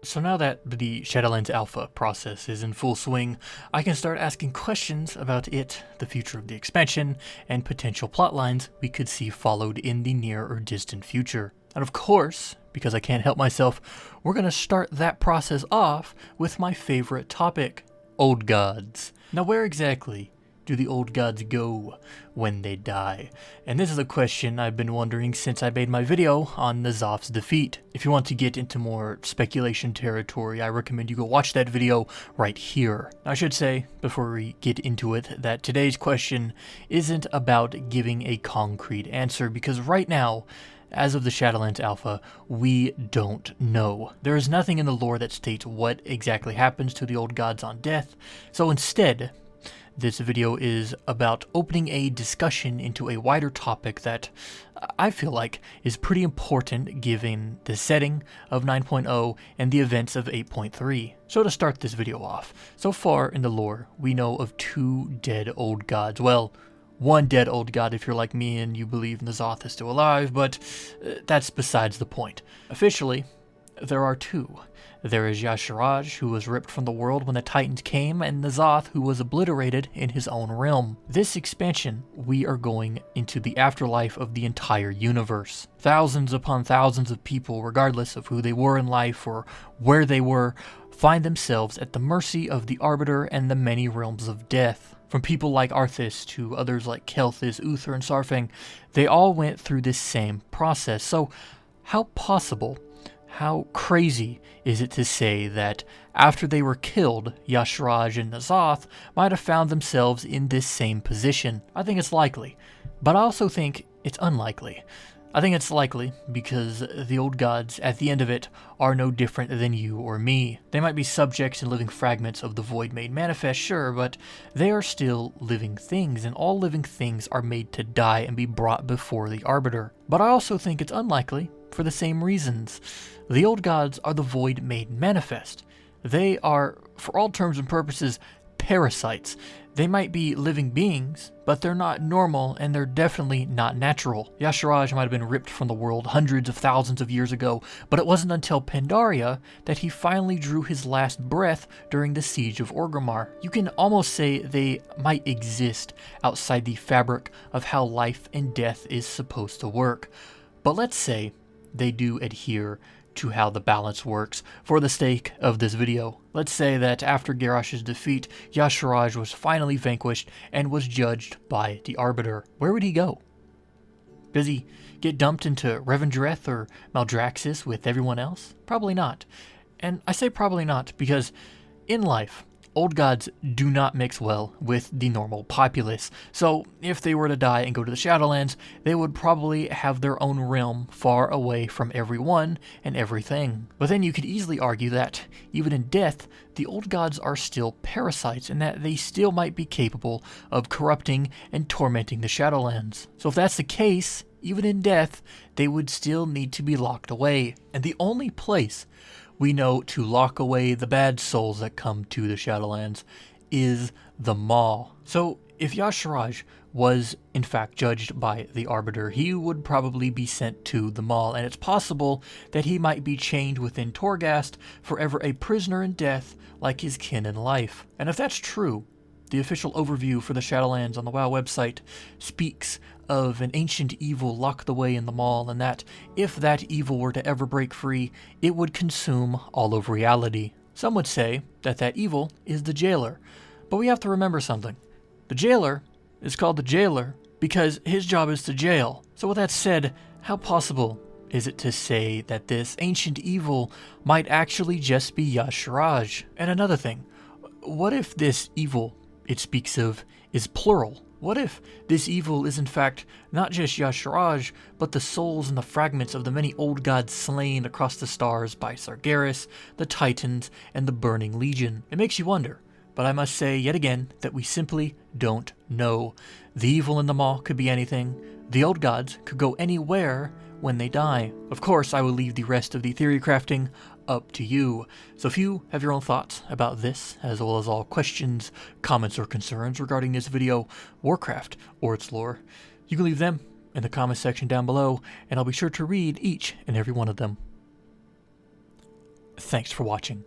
So now that the Shadowlands alpha process is in full swing, I can start asking questions about it, the future of the expansion, and potential plotlines we could see followed in the near or distant future. And of course, because I can't help myself, we're going to start that process off with my favorite topic, old gods. Now where exactly do the old gods go when they die? And this is a question I've been wondering since I made my video on N'Zoth's defeat. If you want to get into more speculation territory, I recommend you go watch that video right here. I should say, before we get into it, that today's question isn't about giving a concrete answer, because right now, as of the Shadowlands Alpha, we don't know. There is nothing in the lore that states what exactly happens to the old gods on death, so instead, this video is about opening a discussion into a wider topic that I feel like is pretty important given the setting of 9.0 and the events of 8.3. So to start this video off, so far in the lore, we know of 2 dead old gods. Well, 1 dead old god if you're like me and you believe N'Zoth is still alive, but that's besides the point. Officially, there are 2. There is Y'Shaarj, who was ripped from the world when the Titans came, and N'Zoth, who was obliterated in his own realm. This expansion, we are going into the afterlife of the entire universe. Thousands upon thousands of people, regardless of who they were in life or where they were, find themselves at the mercy of the Arbiter and the many realms of death. From people like Arthas to others like Kel'Thuz, Uther, and Saurfang, they all went through this same process. So, how possible, how crazy is it to say that after they were killed, Y'Shaarj and N'Zoth might have found themselves in this same position? I think it's likely, but I also think it's unlikely. I think it's likely because the old gods, at the end of it, are no different than you or me. They might be subjects and living fragments of the void made manifest, sure, but they are still living things, and all living things are made to die and be brought before the Arbiter. But I also think it's unlikely for the same reasons. The old gods are the void made manifest. They are, for all terms and purposes, parasites. They might be living beings, but they're not normal, and they're definitely not natural. Y'Shaarj might have been ripped from the world hundreds of thousands of years ago, but it wasn't until Pandaria that he finally drew his last breath during the siege of Orgrimmar. You can almost say they might exist outside the fabric of how life and death is supposed to work. But let's say they do adhere to how the balance works for the sake of this video. Let's say that after Garrosh's defeat, Y'Shaarj was finally vanquished and was judged by the Arbiter. Where would he go? Does he get dumped into Revendreth or Maldraxxus with everyone else? Probably not. And I say probably not because in life, old gods do not mix well with the normal populace, so if they were to die and go to the Shadowlands, they would probably have their own realm far away from everyone and everything. But then you could easily argue that, even in death, the old gods are still parasites and that they still might be capable of corrupting and tormenting the Shadowlands. So if that's the case, even in death, they would still need to be locked away. And the only place we know to lock away the bad souls that come to the Shadowlands is the Maw. So if Y'Shaarj was in fact judged by the Arbiter, he would probably be sent to the Maw, and it's possible that he might be chained within Torghast, forever a prisoner in death like his kin in life. And if that's true, the official overview for the Shadowlands on the WoW website speaks of an ancient evil locked away in the Maw, and that if that evil were to ever break free, it would consume all of reality. Some would say that that evil is the Jailer, but we have to remember something. The Jailer is called the Jailer because his job is to jail. So with that said, how possible is it to say that this ancient evil might actually just be Y'Shaarj? And another thing, what if this evil it speaks of is plural? What if this evil is in fact not just Y'Shaarj, but the souls and the fragments of the many old gods slain across the stars by Sargeras, the Titans, and the Burning Legion? It makes you wonder, but I must say yet again that we simply don't know. The evil in the Maw could be anything. The old gods could go anywhere when they die. Of course, I will leave the rest of the theory crafting up to you. So if you have your own thoughts about this, as well as all questions, comments, or concerns regarding this video, Warcraft, or its lore, you can leave them in the comment section down below, and I'll be sure to read each and every one of them. Thanks for watching.